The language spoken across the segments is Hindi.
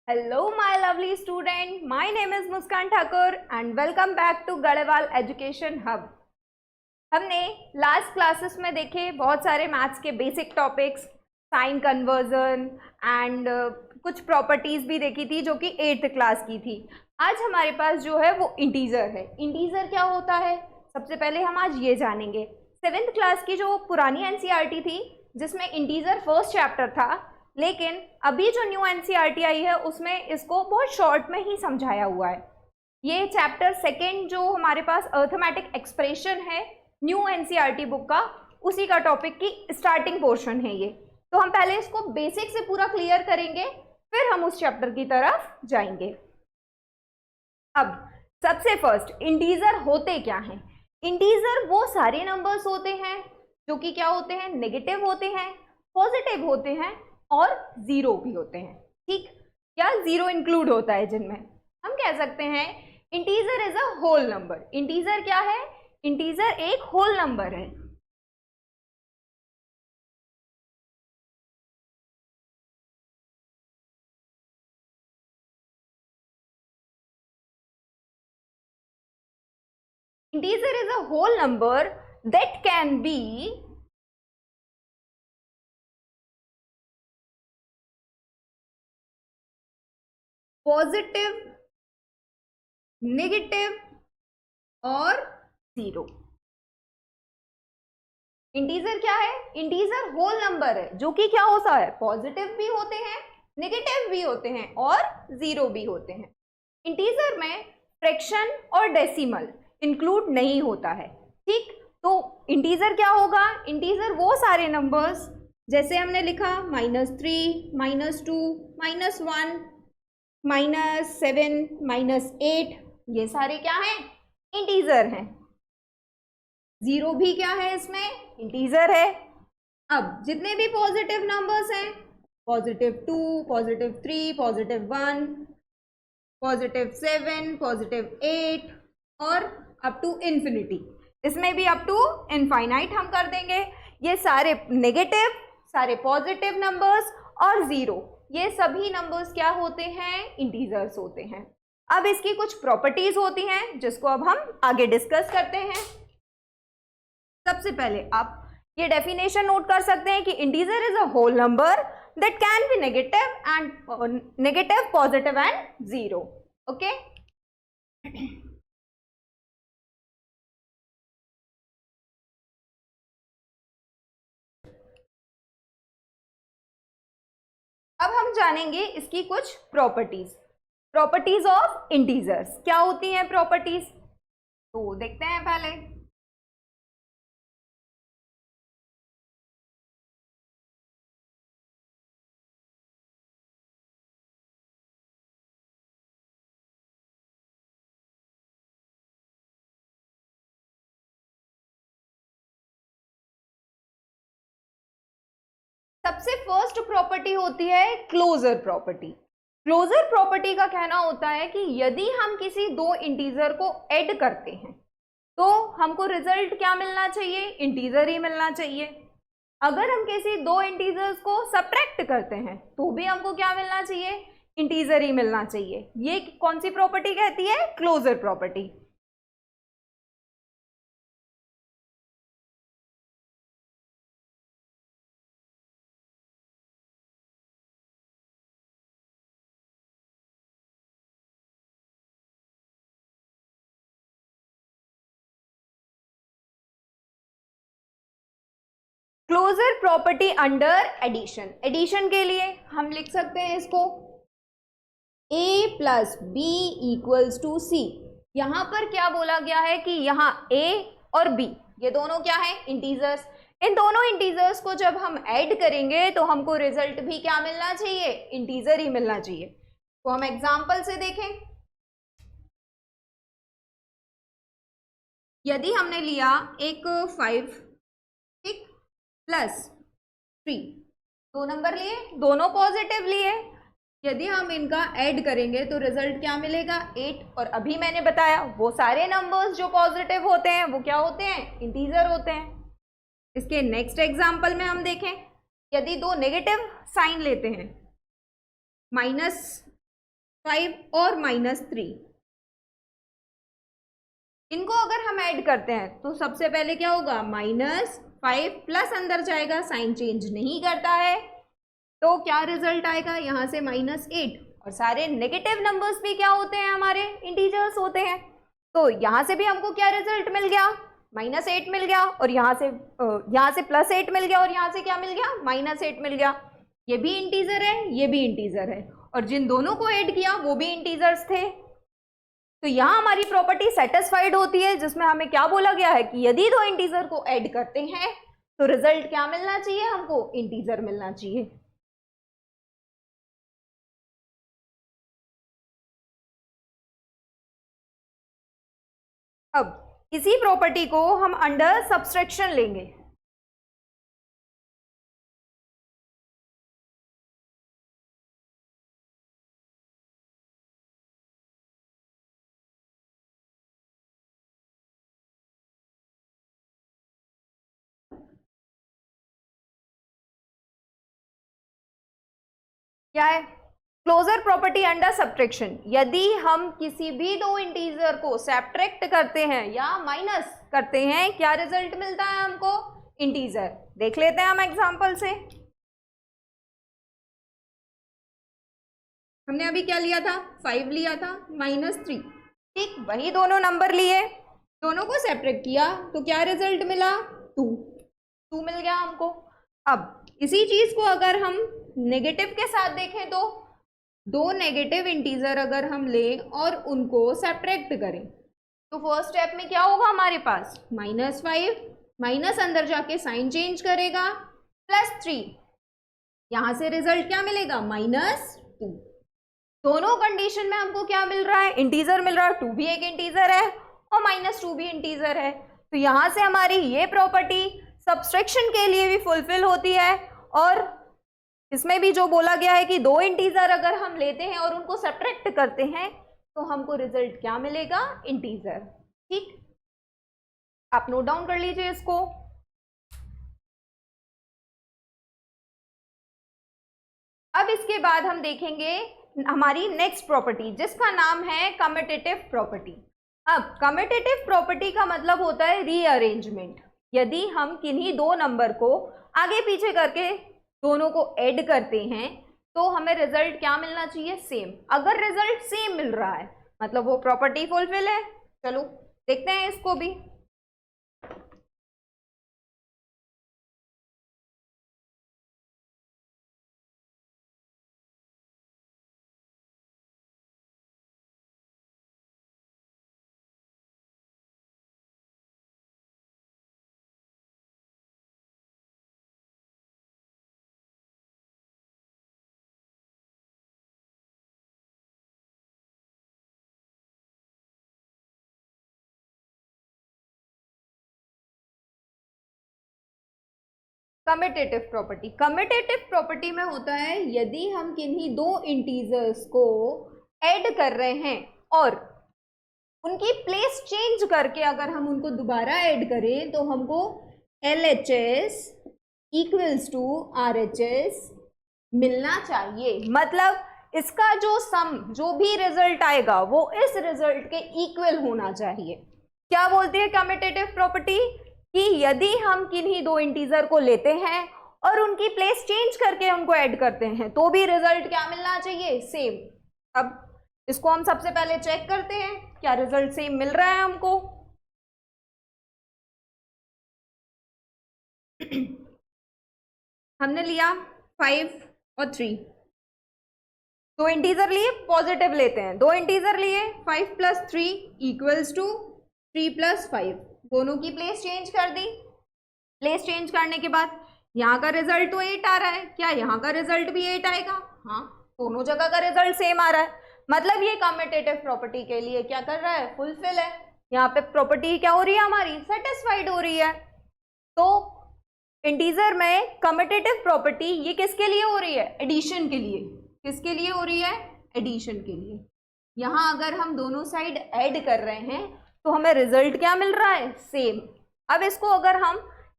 Hello, my lovely student. My name is Muskan Thakur and welcome back to Garewal Education Hub. हमने लास्ट क्लासेस में देखे बहुत सारे मैथ्स के basic topics, sign conversion and कुछ प्रॉपर्टीज भी देखी थी जो कि 8th क्लास की थी. आज हमारे पास जो है वो इंटीजर है. इंटीजर क्या होता है सबसे पहले हम आज ये जानेंगे. 7th क्लास की जो पुरानी एनसीईआरटी थी जिसमें इंटीजर फर्स्ट चैप्टर था, लेकिन अभी जो न्यू एनसीईआरटी आई है उसमें इसको बहुत शॉर्ट में ही समझाया हुआ है. ये चैप्टर सेकेंड जो हमारे पास अर्थमेटिक एक्सप्रेशन है न्यू एनसीईआरटी बुक का, उसी का टॉपिक की स्टार्टिंग पोर्शन है ये. तो हम पहले इसको बेसिक से पूरा क्लियर करेंगे, फिर हम उस चैप्टर की तरफ जाएंगे. अब सबसे फर्स्ट इंटीजर होते क्या हैं. इंटीजर वो सारे नंबर्स होते हैं जो कि क्या होते हैं, नेगेटिव होते हैं, पॉजिटिव होते हैं और जीरो भी होते हैं. ठीक, या जीरो इंक्लूड होता है जिनमें. हम कह सकते हैं integer is a whole number. Integer क्या है, इंटीजर एक होल नंबर है. Integer is a whole number that can be positive, negative और जीरो. इंटीजर क्या है, इंटीजर होल नंबर है जो कि क्या होता है, पॉजिटिव भी होते हैं, नेगेटिव भी होते हैं और जीरो भी होते हैं. इंटीजर में फ्रैक्शन और डेसिमल इंक्लूड नहीं होता है. ठीक, तो इंटीजर क्या होगा, इंटीजर वो सारे नंबर्स जैसे हमने लिखा -3, -2, -1, -7, -8, ये सारे क्या हैं, इंटीजर हैं. जीरो भी क्या है, इसमें इंटीजर है. अब जितने भी पॉजिटिव नंबर्स हैं, +2, +3, +1, +7, +8 और अप टू इन्फिनिटी, इसमें भी अप टू इनफाइनाइट हम कर देंगे. ये सारे नेगेटिव, सारे पॉजिटिव नंबर्स और जीरो, ये सभी नंबर्स क्या होते हैं, इंटीजर्स होते हैं. अब इसकी कुछ प्रॉपर्टीज होती हैं जिसको अब हम आगे डिस्कस करते हैं. सबसे पहले आप ये डेफिनेशन नोट कर सकते हैं कि integer is a whole number that can be negative, positive and zero. Okay, अब हम जानेंगे इसकी कुछ प्रॉपर्टीज. प्रॉपर्टीज ऑफ इंटीजर्स क्या होती हैं प्रॉपर्टीज, तो देखते हैं पहले. सबसे फर्स्ट प्रॉपर्टी होती है क्लोजर प्रॉपर्टी. क्लोजर प्रॉपर्टी का कहना होता है कि यदि हम किसी दो इंटीजर को ऐड करते हैं तो हमको रिजल्ट क्या मिलना चाहिए, इंटीजर ही मिलना चाहिए. अगर हम किसी दो इंटीजर्स को सब्ट्रैक्ट करते हैं तो भी हमको क्या मिलना चाहिए, इंटीजर ही मिलना चाहिए. ये कौन सी प्रॉपर्टी कहती है, closure property. Closure property under addition. Addition के लिए हम लिख सकते हैं इसको a + b = c. यहां पर क्या बोला गया है कि यहाँ a और b ये दोनों क्या है, इंटीजर्स. इन दोनों इंटीजर्स को जब हम ऐड करेंगे तो हमको रिजल्ट भी क्या मिलना चाहिए, इंटीजर ही मिलना चाहिए. तो हम एग्जांपल से देखें. यदि हमने लिया एक 5 +3, दो नंबर लिए, दोनों पॉजिटिव लिए. यदि हम इनका ऐड करेंगे तो रिजल्ट क्या मिलेगा, 8. और अभी मैंने बताया वो सारे नंबर्स जो पॉजिटिव होते हैं वो क्या होते हैं, इंटीजर होते हैं. इसके नेक्स्ट एग्जांपल में हम देखें, यदि दो नेगेटिव साइन लेते हैं, 5 और -3, इनको अगर हम ऐड करते हैं तो सबसे पहले क्या होगा, -5 प्लस अंदर जाएगा, साइन चेंज नहीं करता है, तो क्या रिजल्ट आएगा, यहाँ से -8। और सारे नेगेटिव नंबर्स भी क्या होते हैं, हमारे इंटीजर्स होते हैं, तो यहाँ से भी हमको क्या रिजल्ट मिल गया, -8 मिल गया, और यहाँ से +8 मिल गया, और यहाँ से क्या मिल गया, -8 मिल गया। ये भी इंटीजर है, ये भी इंटीजर है, और जिन दोनों को ऐड किया वो भी इंटीजर्स थे। तो यहाँ हमारी प्रॉपर्टी सेटिस्फाइड होती है, जिसमें हमें क्या बोला गया है कि यदि दो इंटीजर को ऐड करते हैं तो रिजल्ट क्या मिलना चाहिए, हमको इंटीजर मिलना चाहिए। अब इसी प्रॉपर्टी को हम अंडर सब्सट्रैक्शन लेंगे। क्या है, क्लोजर प्रॉपर्टी अंडर सब्ट्रैक्शन। यदि हम किसी भी दो इंटीजर को सब्ट्रैक्ट करते हैं या माइनस करते हैं, क्या रिजल्ट मिलता है हमको, इंटीजर। देख लेते हैं हम एग्जांपल से। हमने अभी क्या लिया था, 5 लिया था, -3, ठीक, वही दोनों नंबर लिए, दोनों को सेपरेट किया तो क्या रिजल्ट मिला, 2 मिल गया हमको। अब इसी चीज को अगर हम नेगेटिव के साथ देखें तो दो नेगेटिव इंटीजर अगर हम लें और उनको सब्ट्रैक्ट करें तो फर्स्ट स्टेप में क्या होगा, हमारे पास -5, माइनस अंदर जाके साइन चेंज करेगा, +3, यहां से रिजल्ट क्या मिलेगा, -2। दोनों कंडीशन में हमको क्या मिल रहा है, इंटीजर मिल रहा है, 2 भी एक इंटीजर है और -2 भी इंटीजर है। तो यहां से हमारी ये प्रॉपर्टी सब्सट्रैक्शन के लिए भी फुलफिल होती है, और इसमें भी जो बोला गया है कि दो इंटीजर अगर हम लेते हैं और उनको सब्ट्रैक्ट करते हैं तो हमको रिजल्ट क्या मिलेगा, इंटीजर। ठीक, आप नोट डाउन कर लीजिए इसको। अब इसके बाद हम देखेंगे हमारी नेक्स्ट प्रॉपर्टी, जिसका नाम है कम्यूटेटिव प्रॉपर्टी। अब कम्यूटेटिव प्रॉपर्टी का मतलब होता है रीअरेंजमेंट। यदि हम किन्हीं दो नंबर को आगे पीछे करके दोनों को ऐड करते हैं तो हमें रिजल्ट क्या मिलना चाहिए, सेम। अगर रिजल्ट सेम मिल रहा है मतलब वो प्रॉपर्टी फुलफिल है। चलो देखते हैं इसको भी। कम्यूटेटिव प्रॉपर्टी, कम्यूटेटिव प्रॉपर्टी में होता है यदि हम किन्हीं दो इंटीजर्स को ऐड कर रहे हैं और उनकी प्लेस चेंज करके अगर हम उनको दोबारा ऐड करें तो हमको LHS इक्वल्स टू RHS मिलना चाहिए। मतलब इसका जो सम, जो भी रिजल्ट आएगा वो इस रिजल्ट के इक्वल होना चाहिए। क्या बोलती है कम्यूटेटिव प्रॉपर्टी, कि यदि हम किन्हीं दो इंटीजर को लेते हैं और उनकी प्लेस चेंज करके उनको ऐड करते हैं तो भी रिजल्ट क्या मिलना चाहिए, सेम। अब इसको हम सबसे पहले चेक करते हैं क्या रिजल्ट सेम मिल रहा है हमको। हमने लिया 5 और 3, दो इंटीजर लिए, पॉजिटिव लेते हैं, दो इंटीजर लिए, 5 + 3 इक्वल्स टू 3 + 5, दोनों की प्लेस चेंज कर दी। प्लेस चेंज करने के बाद यहाँ का रिजल्ट तो 8 आ रहा है, क्या यहाँ का रिजल्ट भी 8 आएगा, हाँ, दोनों जगह का रिजल्ट सेम आ रहा है। मतलब ये कम्यूटेटिव प्रॉपर्टी के लिए क्या कर रहा है, फुलफिल है। यहाँ पे प्रॉपर्टी क्या हो रही है हमारी, सेटिस्फाइड हो रही है। तो इंटीजर में कम्यूटेटिव प्रॉपर्टी ये किसके लिए हो रही है, एडिशन के लिए। किसके लिए हो रही है, एडिशन के लिए। यहाँ अगर हम दोनों साइड ऐड कर रहे हैं तो हमें रिजल्ट क्या मिल रहा है, सेम। अब इसको अगर हम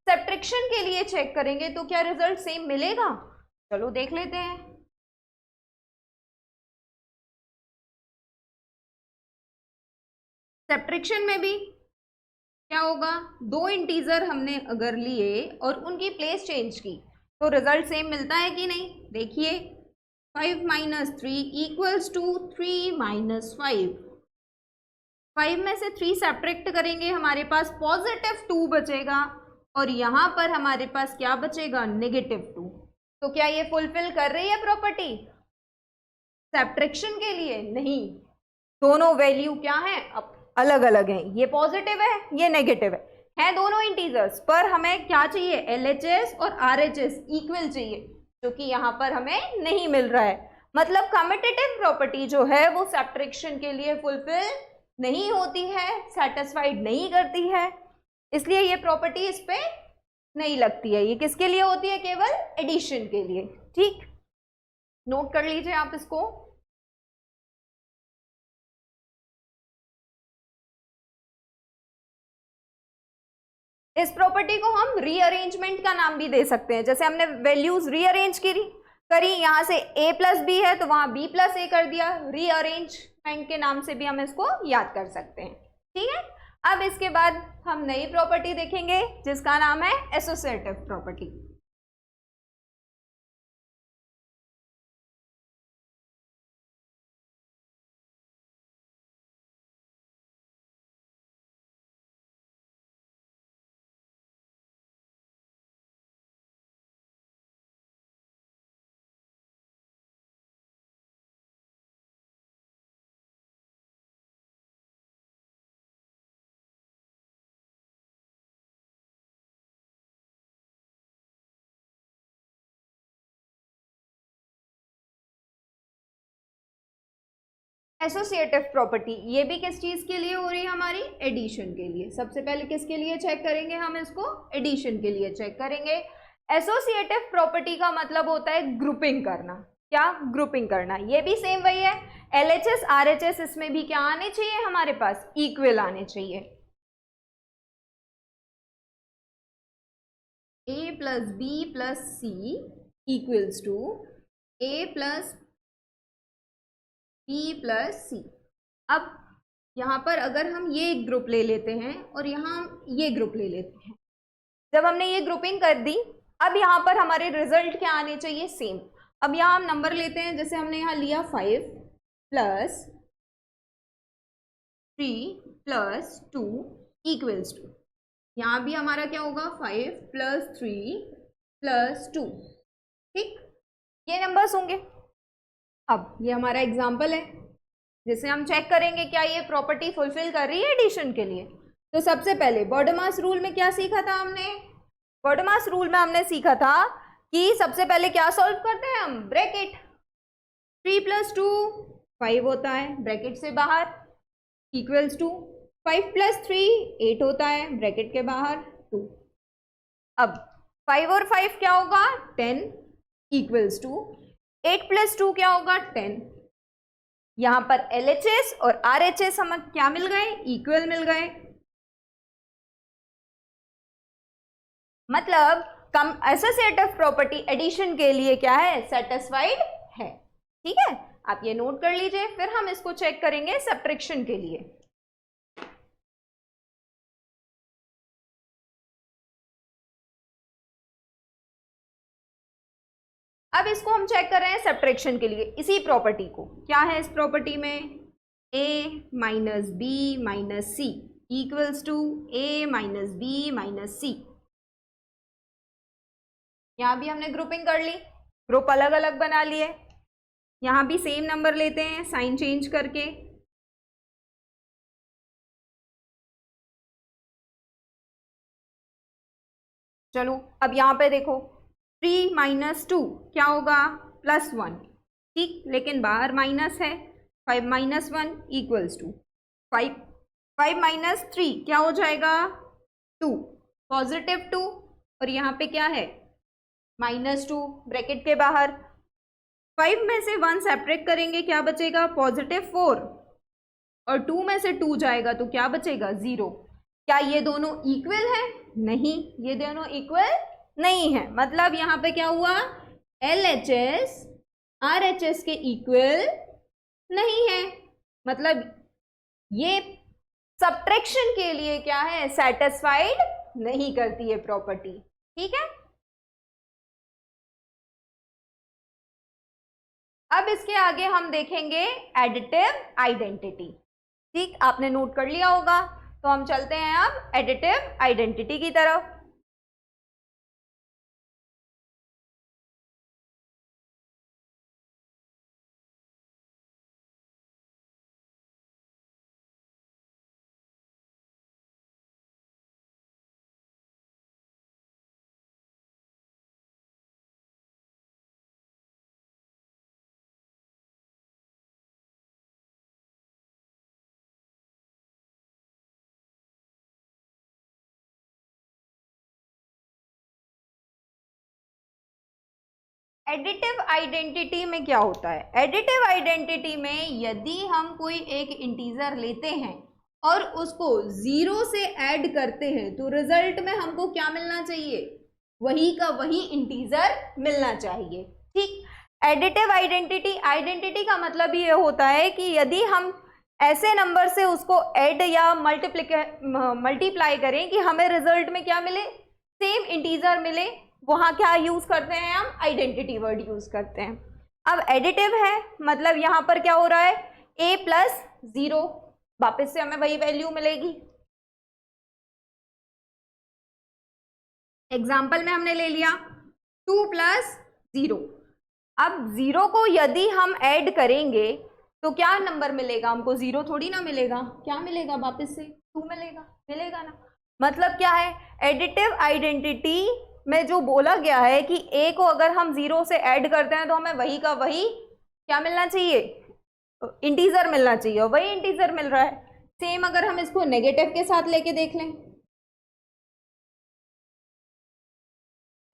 सब्ट्रैक्शन के लिए चेक करेंगे तो क्या रिजल्ट सेम मिलेगा, चलो देख लेते हैं। सब्ट्रैक्शन में भी क्या होगा, दो इंटीजर हमने अगर लिए और उनकी प्लेस चेंज की तो रिजल्ट सेम मिलता है कि नहीं। देखिए 5 माइनस 3 इक्वल्स टू 3 माइनस 5। 5 में से 3 सब्ट्रैक्ट करेंगे, हमारे पास पॉजिटिव 2 बचेगा और यहाँ पर हमारे पास क्या बचेगा, नेगेटिव 2। तो क्या ये फुलफिल कर रही है प्रॉपर्टी सब्ट्रैक्शन के लिए? नहीं, दोनों वैल्यू क्या है, अब अलग अलग है। ये पॉजिटिव है, ये नेगेटिव है दोनों इंटीजर्स, पर हमें क्या चाहिए, LHS और RHS इक्वल चाहिए, जो कि यहाँ पर हमें नहीं मिल रहा है। मतलब कम्यूटेटिव प्रॉपर्टी जो है वो सब्ट्रैक्शन के लिए फुलफिल नहीं होती है, सेटिस्फाइड नहीं करती है, इसलिए ये प्रॉपर्टी इस पे नहीं लगती है। ये किसके लिए होती है, केवल एडिशन के लिए। ठीक, नोट कर लीजिए आप इसको। इस प्रॉपर्टी को हम रीअरेंजमेंट का नाम भी दे सकते हैं। जैसे हमने वैल्यूज रीअरेंज करी, यहाँ से a प्लस बी है तो वहां b प्लस ए कर दिया, रीअरेंजमेंट के नाम से भी हम इसको याद कर सकते हैं। ठीक है, अब इसके बाद हम नई प्रॉपर्टी देखेंगे जिसका नाम है एसोसिएटिव प्रॉपर्टी। एसोसिएटिव प्रॉपर्टी ये भी किस चीज के लिए हो रही है, हमारी एडिशन के लिए। सबसे पहले किसके लिए चेक करेंगे हम इसको, एडिशन के लिए चेक करेंगे। एसोसिएटिव प्रॉपर्टी का मतलब होता है ग्रुपिंग करना। क्या, ग्रुपिंग करना। ये भी सेम वही है, LHS RHS इसमें भी क्या आने चाहिए हमारे पास, इक्वल आने चाहिए। a plus B plus C equals to a plus B plus C. अब यहाँ पर अगर हम ये एक ग्रुप ले लेते हैं और यहाँ हम ये ग्रुप ले लेते हैं, जब हमने ये ग्रुपिंग कर दी, अब यहाँ पर हमारे रिजल्ट क्या आने चाहिए, सेम। अब यहाँ हम नंबर लेते हैं, जैसे हमने यहाँ लिया 5 प्लस 3 प्लस 2 इक्वल्स टू, यहाँ भी हमारा क्या होगा, 5 प्लस 3 प्लस 2। ठीक, ये नंबर्स होंगे। अब ये हमारा एग्जाम्पल है जिसे हम चेक करेंगे क्या ये प्रॉपर्टी फुलफिल कर रही है एडिशन के लिए। तो सबसे पहले बॉडमास रूल में क्या सीखा था हमने, बॉडमास रूल में हमने सीखा था कि सबसे पहले क्या सॉल्व करते हैं हम, ब्रैकेट। 3 प्लस 2 5 होता है, ब्रैकेट से बाहर, इक्वल्स टू 5 प्लस 3 8 होता है, ब्रैकेट के बाहर 2। अब 5 और 5 क्या होगा, 10 इक्वल्स टू 8 प्लस 2 क्या होगा, 10। यहां पर LHS और RHS हमें क्या मिल गए, इक्वल मिल गए। मतलब कम एसोसिएटिव प्रॉपर्टी एडिशन के लिए क्या है, सेटिस्फाइड है। ठीक है, आप ये नोट कर लीजिए। फिर हम इसको चेक करेंगे सब्ट्रैक्शन के लिए। अब इसको हम चेक कर रहे हैं सब्ट्रैक्शन के लिए, इसी प्रॉपर्टी को। क्या है इस प्रॉपर्टी में, a minus B minus C equals to a minus B minus C. यहां भी हमने ग्रुपिंग कर ली, ग्रुप अलग अलग बना लिए। यहां भी सेम नंबर लेते हैं साइन चेंज करके। चलो अब यहां पे देखो, 3 माइनस 2 क्या होगा, +1। ठीक, लेकिन बाहर माइनस है, 5 माइनस 1 इक्वल्स टू 5। 5 माइनस 3 क्या हो जाएगा, 2, पॉजिटिव 2, और यहाँ पे क्या है, -2, ब्रैकेट के बाहर। 5 में से 1 सेपरेट करेंगे, क्या बचेगा, पॉजिटिव 4, और 2 में से 2 जाएगा तो क्या बचेगा, 0। क्या ये दोनों इक्वल है, नहीं, ये दोनों इक्वल नहीं है। मतलब यहाँ पे क्या हुआ, LHS RHS के इक्वल नहीं है। मतलब ये सब्ट्रैक्शन के लिए क्या है, सेटिस्फाइड नहीं करती है प्रॉपर्टी। ठीक है, अब इसके आगे हम देखेंगे एडिटिव आइडेंटिटी। ठीक, आपने नोट कर लिया होगा, तो हम चलते हैं अब एडिटिव आइडेंटिटी की तरफ। एडिटिव आइडेंटिटी में क्या होता है, एडिटिव आइडेंटिटी में यदि हम कोई एक इंटीजर लेते हैं और उसको 0 से ऐड करते हैं तो रिजल्ट में हमको क्या मिलना चाहिए, वही का वही इंटीजर मिलना चाहिए। ठीक, एडिटिव आइडेंटिटी, आइडेंटिटी का मतलब ये होता है कि यदि हम ऐसे नंबर से उसको ऐड या मल्टीप्लाई करें कि हमें रिजल्ट में क्या मिले, सेम इंटीजर मिले, वहां क्या यूज करते हैं हम, आइडेंटिटी वर्ड यूज करते हैं। अब एडिटिव है मतलब यहां पर क्या हो रहा है, a प्लस 0, वापस से हमें वही वैल्यू मिलेगी। एग्जाम्पल में हमने ले लिया 2 प्लस 0। अब 0 को यदि हम ऐड करेंगे तो क्या नंबर मिलेगा हमको, 0 थोड़ी ना मिलेगा, क्या मिलेगा, वापस से 2 मिलेगा, मिलेगा ना। मतलब क्या है, एडिटिव आइडेंटिटी में जो बोला गया है कि a को अगर हम 0 से ऐड करते हैं तो हमें वही का वही क्या मिलना चाहिए, इंटीजर मिलना चाहिए, और वही इंटीजर मिल रहा है। सेम अगर हम इसको नेगेटिव के साथ लेके देख लें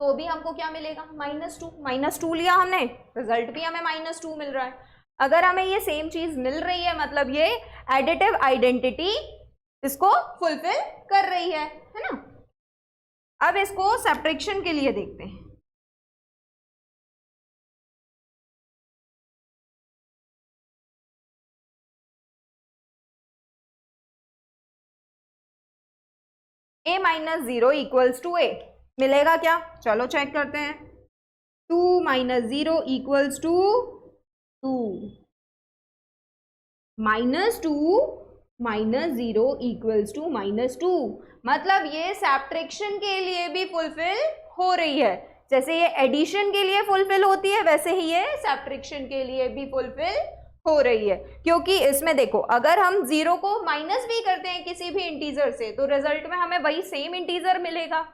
तो भी हमको क्या मिलेगा, -2, -2 लिया हमने, रिजल्ट भी हमें -2 मिल रहा है। अगर हमें ये सेम चीज मिल रही है मतलब ये एडिटिव आइडेंटिटी इसको फुलफिल कर रही है ना। अब इसको सब्ट्रैक्शन के लिए देखते हैं। a minus 0 equals to a मिलेगा क्या, चलो चेक करते हैं। 2 minus 0 equals to 2, -2 minus 0 equals to -2, मतलब ये सब्ट्रैक्शन के लिए भी फुलफिल हो रही है। जैसे ये एडिशन के लिए फुलफिल होती है वैसे ही ये सब्ट्रैक्शन के लिए भी फुलफिल हो रही है, क्योंकि इसमें देखो अगर हम 0 को माइनस भी करते हैं किसी भी इंटीजर से तो रिजल्ट में हमें वही सेम इंटीजर मिलेगा।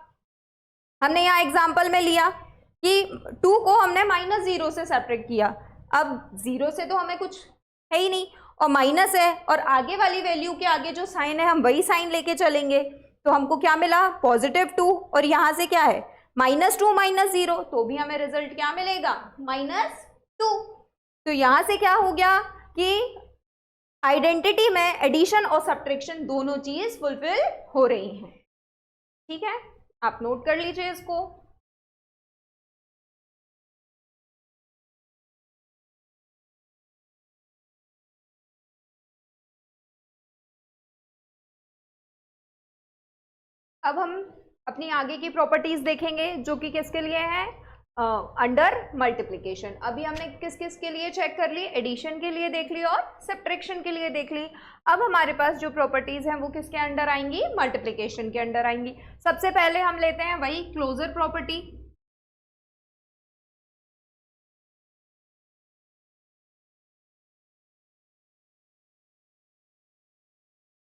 हमने यहाँ एग्जांपल में लिया कि 2 को हमने -0 से सब्ट्रैक्ट किया, अब 0 से तो हमें कुछ है ही नहीं और माइनस है, और आगे वाली वैल्यू के आगे जो साइन है हम वही साइन लेके चलेंगे, तो हमको क्या मिला, +2, और यहाँ से क्या है -2 -0, तो भी हमें रिजल्ट क्या मिलेगा, -2। तो यहाँ से क्या हो गया कि आइडेंटिटी में एडिशन और सब्ट्रैक्शन दोनों चीज फुलफिल हो रही हैं। ठीक है, आप नोट कर लीजिए इसको। अब हम अपनी आगे की प्रॉपर्टीज देखेंगे जो कि किसके लिए है, अंडर मल्टीप्लिकेशन। अभी हमने किस किस के लिए चेक कर ली, एडिशन के लिए देख ली और सब्ट्रैक्शन के लिए देख ली। अब हमारे पास जो प्रॉपर्टीज हैं वो किसके अंडर आएंगी, मल्टीप्लिकेशन के अंडर आएंगी। सबसे पहले हम लेते हैं वही closure property.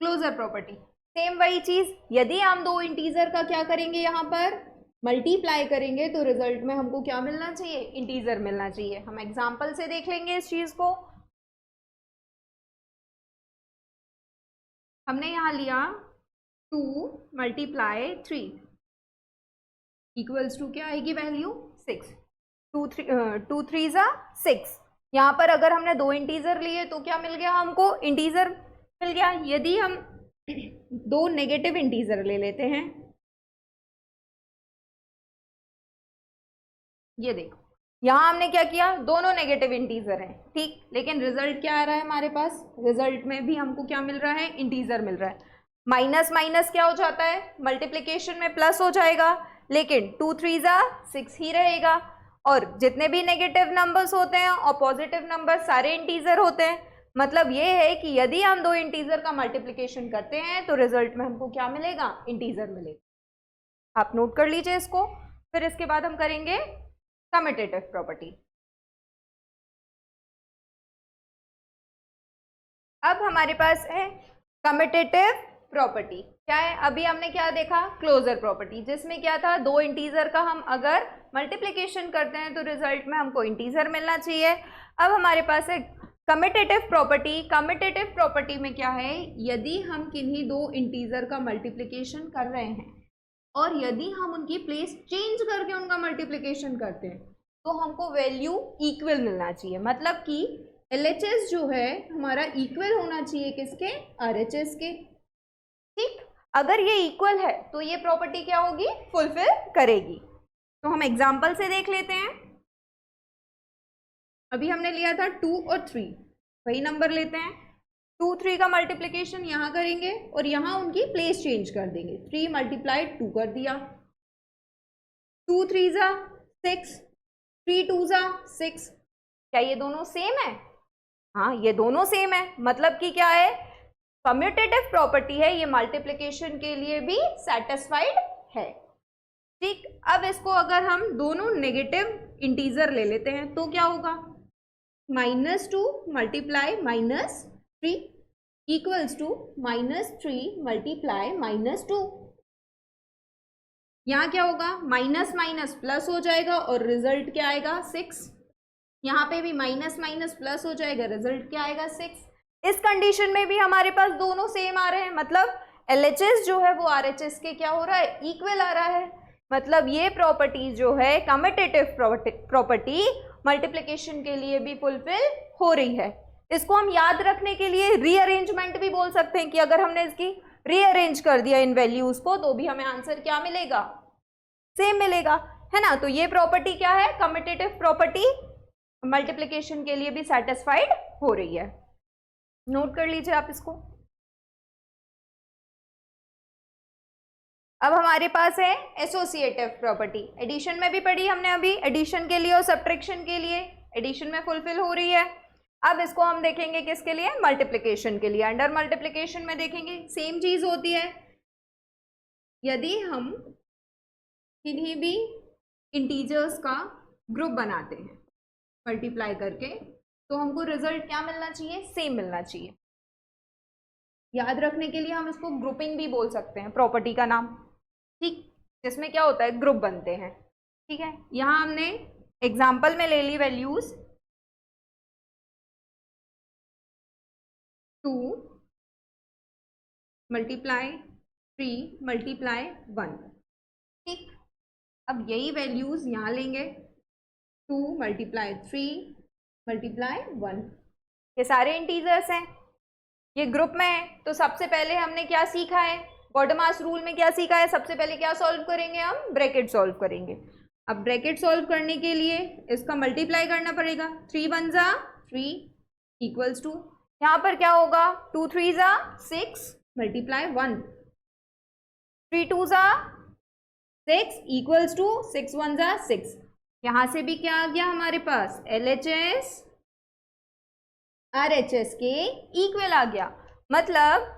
Closure property same वही चीज, यदि हम दो इंटीजर का क्या करेंगे, यहाँ पर मल्टीप्लाई करेंगे तो रिजल्ट में हमको क्या मिलना चाहिए, इंटीजर मिलना चाहिए। हम एग्जांपल से देख लेंगे इस चीज को। हमने यहाँ लिया 2 × 3 इक्वल्स टू क्या आएगी वैल्यू, 6। 2 3 6। यहाँ पर अगर हमने दो इंटीजर लिए तो क्या मिल गया हमको, इंटीजर मिल गया। यदि हम दो नेगेटिव इंटीजर ले लेते हैं, ये देखो यहाँ हमने क्या किया, दोनों नेगेटिव इंटीजर हैं, ठीक, लेकिन रिजल्ट क्या आ रहा है हमारे पास, रिजल्ट में भी हमको क्या मिल रहा है, इंटीजर मिल रहा है। माइनस माइनस क्या हो जाता है, मल्टीप्लिकेशन में प्लस हो जाएगा, लेकिन 2 3 6 ही रहेगा। और जितने भी नेगेटिव नंबर्स होते हैं और पॉजिटिव नंबर सारे इंटीजर होते हैं। मतलब ये है कि यदि हम दो इंटीजर का मल्टीप्लिकेशन करते हैं तो रिजल्ट में हमको क्या मिलेगा, इंटीजर मिलेगा। आप नोट कर लीजिए इसको। फिर इसके बाद हम करेंगे कम्यूटेटिव प्रॉपर्टी। अब हमारे पास है कम्यूटेटिव प्रॉपर्टी। क्या है, अभी हमने क्या देखा, क्लोजर प्रॉपर्टी, जिसमें क्या था, दो इंटीजर का हम अगर मल्टीप्लिकेशन करते हैं तो रिजल्ट में हमको इंटीजर मिलना चाहिए। अब हमारे पास है कम्यूटेटिव प्रॉपर्टी। कम्यूटेटिव प्रॉपर्टी में क्या है, यदि हम किन्हीं दो इंटीजर का मल्टीप्लिकेशन कर रहे हैं और यदि हम उनकी प्लेस चेंज करके उनका मल्टीप्लिकेशन करते हैं तो हमको वैल्यू इक्वल मिलना चाहिए। मतलब कि LHS जो है हमारा इक्वल होना चाहिए किसके, RHS के। ठीक, अगर ये इक्वल है तो ये प्रॉपर्टी क्या होगी, फुलफिल करेगी। तो हम एग्जांपल से देख लेते हैं। अभी हमने लिया था 2 और 3, वही नंबर लेते हैं। 2 3 का मल्टीप्लिकेशन यहाँ करेंगे और यहाँ उनकी प्लेस चेंज कर देंगे। 3 मल्टीप्लाइड 2 कर दिया, 2 3 6, 3 2 6। क्या ये दोनों सेम है? हाँ, ये दोनों सेम है। मतलब कि क्या है, कम्यूटेटिव प्रॉपर्टी है, ये मल्टीप्लिकेशन के लिए भी सेटिस्फाइड है। ठीक, अब इसको अगर हम दोनों नेगेटिव इंटीजर ले लेते हैं तो क्या होगा, -2 मल्टीप्लाई -3 इक्वल्स टू -3 मल्टीप्लाई -2। यहाँ क्या होगा, माइनस माइनस प्लस हो जाएगा और रिजल्ट क्या आएगा, 6। यहाँ पे भी माइनस माइनस प्लस हो जाएगा, रिजल्ट क्या आएगा, 6। इस कंडीशन में भी हमारे पास दोनों सेम आ रहे हैं। मतलब LHS जो है वो RHS के क्या हो रहा है, इक्वल आ रहा है। मतलब ये प्रॉपर्टी जो है कम्यूटेटिव प्रॉपर्टी मल्टीप्लिकेशन के लिए भी फुलफिल हो रही है। इसको हम याद रखने के लिए रीअरेंजमेंट भी बोल सकते हैं कि अगर हमने इसकी रीअरेंज कर दिया इन वैल्यूज को तो भी हमें आंसर क्या मिलेगा, सेम मिलेगा, है ना। तो ये प्रॉपर्टी क्या है, कम्यूटेटिव प्रॉपर्टी मल्टीप्लिकेशन के लिए भी सेटिस्फाइड हो रही है। नोट कर लीजिए आप इसको। अब हमारे पास है एसोसिएटिव प्रॉपर्टी। एडिशन में भी पढ़ी हमने अभी, एडिशन के लिए और सब्ट्रैक्शन के लिए। एडिशन में फुलफिल हो रही है। अब इसको हम देखेंगे किसके लिए, मल्टीप्लिकेशन के लिए। अंडर मल्टीप्लिकेशन में देखेंगे सेम चीज होती है। यदि हम किन्हीं भी इंटीजर्स का ग्रुप बनाते हैं मल्टीप्लाई करके तो हमको रिजल्ट क्या मिलना चाहिए, सेम मिलना चाहिए। याद रखने के लिए हम इसको ग्रुपिंग भी बोल सकते हैं, प्रॉपर्टी का नाम। ठीक, जिसमें क्या होता है, ग्रुप बनते हैं। ठीक है, यहाँ हमने एग्जाम्पल में ले ली वैल्यूज 2 मल्टीप्लाई 3 मल्टीप्लाई 1। ठीक, अब यही वैल्यूज यहाँ लेंगे, 2 मल्टीप्लाई 3 मल्टीप्लाई 1। ये सारे इंटीजर्स हैं, ये ग्रुप में है। तो सबसे पहले हमने क्या सीखा है, बॉडमास रूल में क्या सीखा है, सबसे पहले क्या सॉल्व करेंगे हम, ब्रैकेट सॉल्व करेंगे। अब ब्रैकेट सॉल्व करने के लिए इसका मल्टीप्लाई करना पड़ेगा। 3 1 3 इक्वल्स टू, यहाँ पर क्या होगा, 2 3 6 मल्टीप्लाई 1, 3 2 6 इक्वल्स टू 6 1 6। यहाँ से भी क्या आ गया हमारे पास, LHS RHS के इक्वल आ गया। मतलब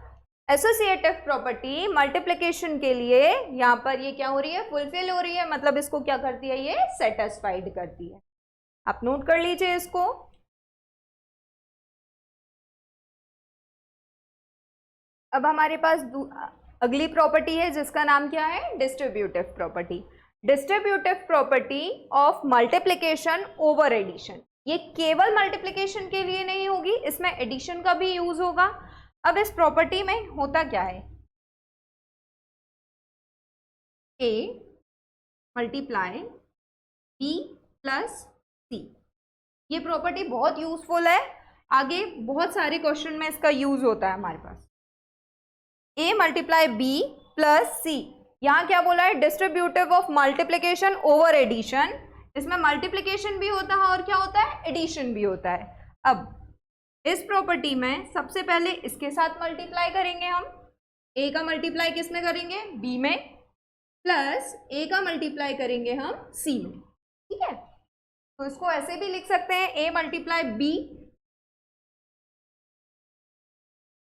एसोसिएटिव प्रॉपर्टी मल्टीप्लिकेशन के लिए यहाँ पर ये क्या हो रही है, फुलफिल हो रही है। मतलब इसको क्या करती है, ये सेटिस्फाइड करती है। आप नोट कर लीजिए इसको। अब हमारे पास अगली प्रॉपर्टी है जिसका नाम क्या है, distributive property. Distributive property of multiplication over addition. ये केवल मल्टीप्लिकेशन के लिए नहीं होगी, इसमें एडिशन का भी यूज होगा। अब इस प्रॉपर्टी में होता क्या है, A multiply B plus C। ये प्रॉपर्टी बहुत यूजफुल है, आगे बहुत सारे क्वेश्चन में इसका यूज होता है हमारे पास। A multiply B plus C, यहाँ क्या बोला है, distributive of multiplication over addition. इसमें मल्टीप्लिकेशन भी होता है और क्या होता है, एडिशन भी होता है। अब इस प्रॉपर्टी में सबसे पहले इसके साथ मल्टीप्लाई करेंगे हम, ए का मल्टीप्लाई किस में करेंगे, बी में, प्लस ए का मल्टीप्लाई करेंगे हम सी में, ठीक है। तो इसको ऐसे भी लिख सकते हैं, A multiply B,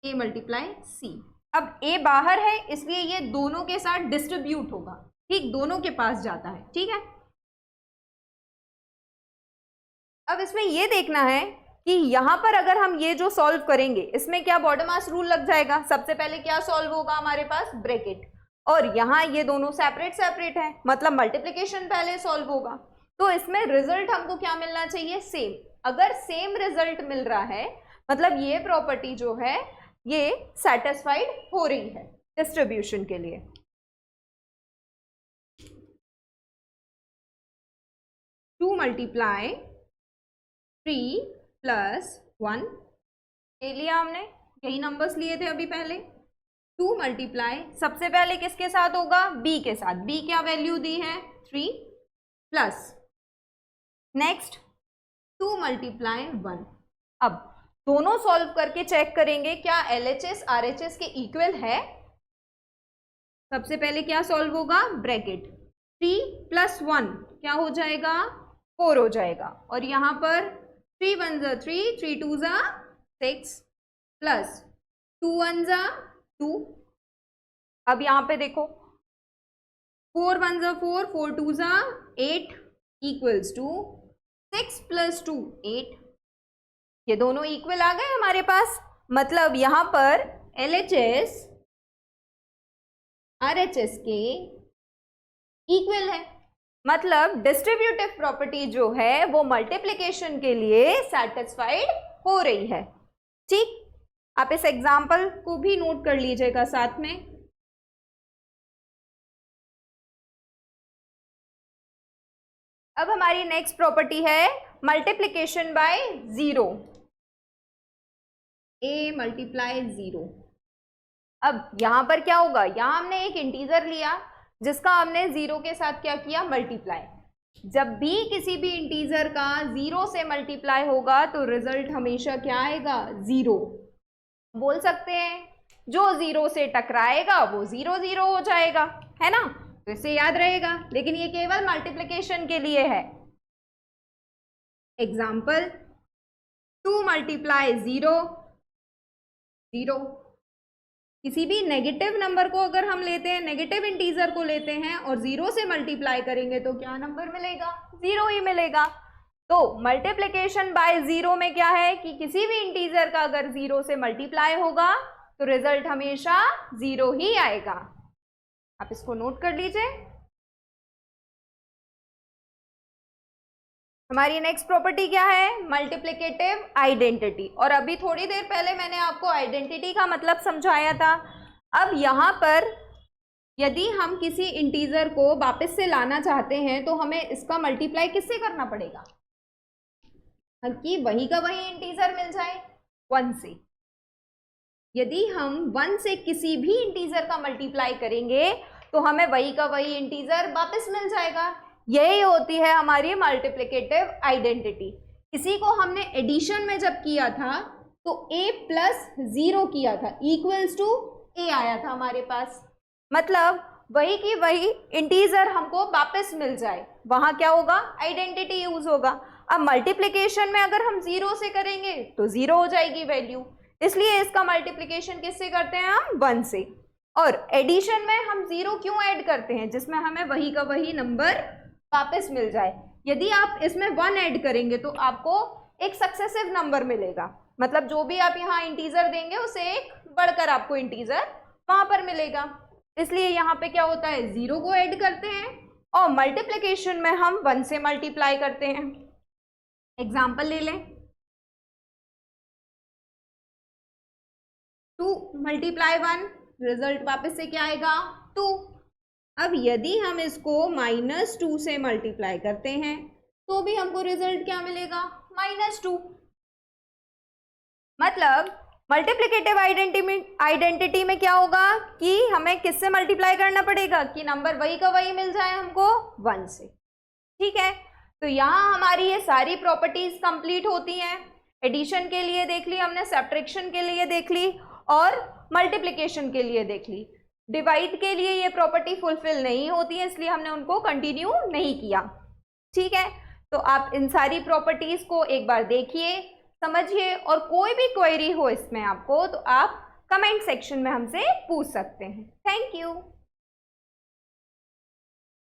A multiply C. अब ए बाहर है इसलिए ये दोनों के साथ डिस्ट्रीब्यूट होगा, ठीक, दोनों के पास जाता है, ठीक है। अब इसमें ये देखना है कि यहां पर अगर हम ये जो सॉल्व करेंगे इसमें क्या बॉडमास रूल लग जाएगा। सबसे पहले क्या सॉल्व होगा हमारे पास, ब्रैकेट, और यहाँ ये दोनों सेपरेट सेपरेट है, मतलब मल्टीप्लिकेशन पहले सॉल्व होगा। तो इसमें रिजल्ट हमको क्या मिलना चाहिए, सेम। अगर सेम रिजल्ट मिल रहा है मतलब ये प्रॉपर्टी जो है ये सेटिस्फाइड हो रही है डिस्ट्रीब्यूशन के लिए। टू मल्टीप्लाई 3 + 1 ले लिया हमने, यही नंबर्स लिए थे अभी पहले। 2 मल्टीप्लाई सबसे पहले किसके साथ होगा, b के साथ, b क्या वैल्यू दी है 3, प्लस नेक्स्ट 2 मल्टीप्लाई 1। अब दोनों सॉल्व करके चेक करेंगे क्या LHS RHS के इक्वल है। सबसे पहले क्या सॉल्व होगा, ब्रैकेट, 3 + 1 क्या हो जाएगा, 4 हो जाएगा, और यहाँ पर 3 × 1 = 3, 3 × 2 = 6, प्लस 2 × 1 = 2। अब यहाँ पे देखो 4 × 1 = 4, 4 × 2 = 8 इक्वल्स टू 6 + 2 8। ये दोनों इक्वल आ गए हमारे पास, मतलब यहाँ पर LHS RHS के इक्वल है, मतलब डिस्ट्रीब्यूटिव प्रॉपर्टी जो है वो मल्टीप्लिकेशन के लिए सेटिस्फाइड हो रही है, ठीक। आप इस एग्जाम्पल को भी नोट कर लीजिएगा साथ में। अब हमारी नेक्स्ट प्रॉपर्टी है मल्टीप्लिकेशन बाय 0, a मल्टीप्लाई 0। अब यहां पर क्या होगा, यहां हमने एक इंटीजर लिया जिसका हमने 0 के साथ क्या किया, मल्टीप्लाई। जब भी किसी भी इंटीजर का 0 से मल्टीप्लाई होगा तो रिजल्ट हमेशा क्या आएगा, 0। बोल सकते हैं जो 0 से टकराएगा वो 0 0 हो जाएगा, है ना, तो इसे याद रहेगा। लेकिन ये केवल मल्टीप्लिकेशन के लिए है। Example 2 multiply 0 0। किसी भी नेगेटिव नंबर को अगर हम लेते हैं, नेगेटिव इंटीजर को लेते हैं और 0 से मल्टीप्लाई करेंगे तो क्या नंबर मिलेगा, 0 ही मिलेगा। तो मल्टीप्लिकेशन बाय 0 में क्या है कि किसी भी इंटीजर का अगर 0 से मल्टीप्लाई होगा तो रिजल्ट हमेशा 0 ही आएगा। आप इसको नोट कर लीजिए। हमारी नेक्स्ट प्रॉपर्टी क्या है, मल्टीप्लिकेटिव आइडेंटिटी। और अभी थोड़ी देर पहले मैंने आपको आइडेंटिटी का मतलब समझाया था। अब यहाँ पर यदि हम किसी इंटीजर को वापस से लाना चाहते हैं तो हमें इसका मल्टीप्लाई किससे करना पड़ेगा, कि वही का वही इंटीजर मिल जाए 1 से। यदि हम 1 से किसी भी इंटीजर का मल्टीप्लाई करेंगे तो हमें वही का वही इंटीजर वापस मिल जाएगा। यही होती है हमारी मल्टीप्लिकेटिव आइडेंटिटी। इसी को हमने एडिशन में जब किया था तो a + 0 किया था, इक्वल्स टू a आया था हमारे पास, मतलब वही की वही इंटीजर हमको वापस मिल जाए, वहां क्या होगा, आइडेंटिटी यूज होगा। अब मल्टीप्लिकेशन में अगर हम 0 से करेंगे तो 0 हो जाएगी वैल्यू, इसलिए इसका मल्टीप्लिकेशन किससे करते हैं हम, 1 से। और एडिशन में हम 0 क्यों ऐड करते हैं, जिसमें हमें वही का वही नंबर वापस मिल जाए। यदि आप इसमें 1 ऐड करेंगे तो आपको एक सक्सेसिव नंबर मिलेगा, मतलब जो भी आप यहाँ इंटीजर देंगे उसे एक बढ़कर आपको इंटीजर वहां पर मिलेगा। इसलिए यहाँ पे क्या होता है, 0 को ऐड करते हैं और मल्टीप्लिकेशन में हम 1 से मल्टीप्लाई करते हैं। एग्जाम्पल ले लें, 2 मल्टीप्लाई 1, रिजल्ट वापस से क्या आएगा, 2। अब यदि हम इसको -2 से मल्टीप्लाई करते हैं तो भी हमको रिजल्ट क्या मिलेगा, -2। मतलब मल्टीप्लिकेटिव आइडेंटिटी में क्या होगा कि हमें किससे मल्टीप्लाई करना पड़ेगा कि नंबर वही का वही मिल जाए हमको 1 से, ठीक है। तो यहाँ हमारी ये सारी प्रॉपर्टीज कंप्लीट होती हैं। एडिशन के लिए देख ली हमने, सब्ट्रैक्शन के लिए देख ली, और मल्टीप्लिकेशन के लिए देख ली। डिवाइड के लिए ये प्रॉपर्टी फुलफिल नहीं होती है, इसलिए हमने उनको कंटिन्यू नहीं किया। ठीक है, तो आप इन सारी प्रॉपर्टीज को एक बार देखिए, समझिए, और कोई भी क्वेरी हो इसमें आपको तो आप कमेंट सेक्शन में हमसे पूछ सकते हैं। Thank you.